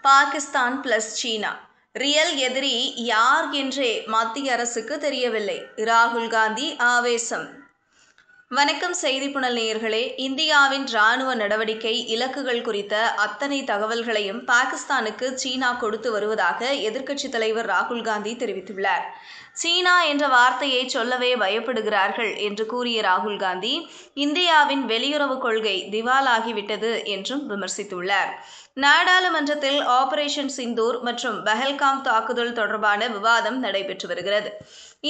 Pakistan plus சீனா real எதிரி யார் என்றே மத்திய அரசுக்கு தெரியவில்லை. ராகுல் காந்தி ஆவேசம். வணக்கம் செய்திப்புணல் நேயர்களே. இந்தியாவின் இராணுவ நடவடிக்கை இலக்குகள் குறித்த அத்தனை தகவல்களையும் பாகிஸ்தானுக்கு சீனா கொடுத்து வருவதாக எதிர்க்கட்சித் தலைவர் ராகுல் காந்தி தெரிவித்துள்ளார். சீனா என்ற வார்த்தையை சொல்லவே பயப்படுகிறார்கள் என்று கூறிய ராகுல் காந்தி, இந்தியாவின் வெளியுறவு கொள்கை திவாலாகிவிட்டது என்றும் விமர்சித்துள்ளார். நாடாளுமன்றத்தில் ஆபரேஷன் சிந்தூர் மற்றும் பஹல்காம் தாக்குதல் தொடர்பான விவாதம் நடைபெற்று வருகிறது.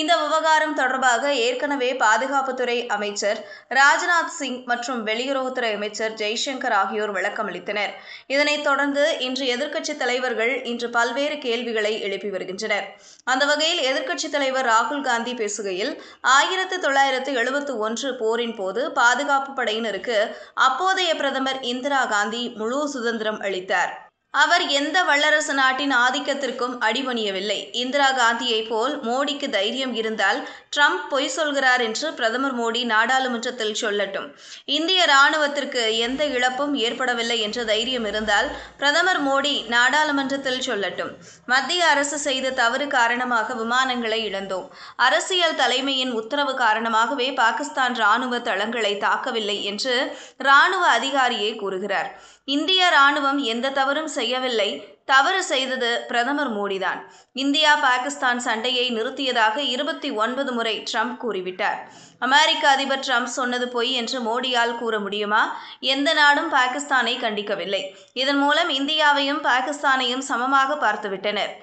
இந்த விவகாரம் தொடர்பாக ஏற்கனவே பாதுகாப்புத்துறை அமைச்சர் ராஜ்நாத் சிங் மற்றும் வெளியுறவுத்துறை அமைச்சர் ஜெய்சங்கர் ஆகியோர் விளக்கமளித்தனர். இதனைத் தொடர்ந்து இன்று எதிர்க்கட்சித் தலைவர்கள் பல்வேறு கேள்விகளை எழுப்பி வருகின்றனர். அந்த வகையில் எதிர்க்கட்சித் தலைவர் ராகுல் காந்தி பேசுகையில், 1971 போரின் போது பாதுகாப்பு படையினருக்கு அப்போதைய பிரதமர் இந்திரா காந்தி முழு சுதந்திரம் அளித்தார். அவர் எந்த வல்லரசு நாட்டின் ஆதிக்கத்திற்கும் அடிபணியவில்லை. இந்திரா காந்தியைப் போல் மோடிக்கு தைரியம் இருந்தால் ட்ரம்ப் பொய் சொல்கிறார் என்று பிரதமர் மோடி நாடாளுமன்றத்தில் சொல்லட்டும். இந்திய இராணுவத்திற்கு எந்த இழப்பும் ஏற்படவில்லை என்ற தைரியம் இருந்தால் பிரதமர் மோடி நாடாளுமன்றத்தில் சொல்லட்டும். மத்திய அரசு செய்த தவறு காரணமாக விமானங்களை இழந்தோம். அரசியல் தலைமையின் உத்தரவு காரணமாகவே பாகிஸ்தான் இராணுவ தளங்களை தாக்கவில்லை என்று இராணுவ அதிகாரியே கூறுகிறார். இந்திய இராணுவம் எந்த தவறும் செய்யவில்லை. தவறு செய்தது பிரதமர் மோடிதான். இந்தியா பாகிஸ்தான் சண்டையை நிறுத்தியதாக 29 முறை ட்ரம்ப் கூறிவிட்டார். அமெரிக்க அதிபர் ட்ரம்ப் சொன்னது பொய் என்று மோடியால் கூற முடியுமா? எந்த நாடும் பாகிஸ்தானை கண்டிக்கவில்லை. இதன் மூலம் இந்தியாவையும் பாகிஸ்தானையும் சமமாக பார்த்துவிட்டனர்.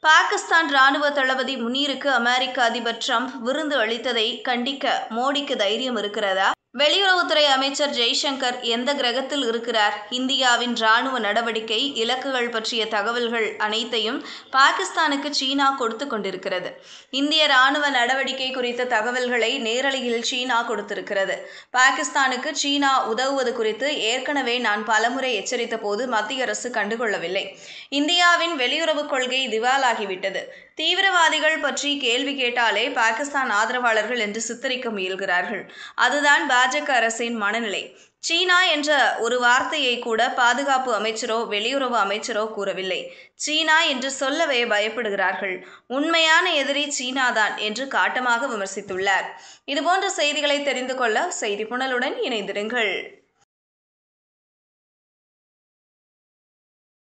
பாகிஸ்தான் இராணுவ தளபதி முனீருக்கு அமெரிக்க அதிபர் ட்ரம்ப் விருந்து அளித்ததை கண்டிக்க மோடிக்கு தைரியம் இருக்கிறதா? வெளியுறவுத்துறை அமைச்சர் ஜெய்சங்கர் எந்த கிரகத்தில் இருக்கிறார்? இந்தியாவின் இராணுவ நடவடிக்கை இலக்குகள் பற்றிய தகவல்கள் அனைத்தையும் பாகிஸ்தானுக்கு சீனா கொடுத்து கொண்டிருக்கிறது. இந்திய இராணுவ நடவடிக்கை குறித்த தகவல்களை நேரலையில் சீனா கொடுத்திருக்கிறது. பாகிஸ்தானுக்கு சீனா உதவுவது குறித்து ஏற்கனவே நான் பலமுறை எச்சரித்த போது மத்திய அரசு கண்டுகொள்ளவில்லை. இந்தியாவின் வெளியுறவு கொள்கை திவாலாகிவிட்டது. தீவிரவாதிகள் பற்றி கேள்வி கேட்டாலே பாகிஸ்தான் ஆதரவாளர்கள் என்று சித்தரிக்க முயல்கிறார்கள். அதுதான் பாஜக அரசின் மனநிலை. சீனா என்ற ஒரு வார்த்தையை கூட பாதுகாப்பு அமைச்சரோ வெளியுறவு அமைச்சரோ கூறவில்லை. சீனா என்று சொல்லவே பயப்படுகிறார்கள். உண்மையான எதிரி சீனாதான் என்று காட்டமாக விமர்சித்துள்ளார். இதுபோன்ற செய்திகளை தெரிந்து கொள்ள செய்திப்புணலுடன் இணைந்திருங்கள்.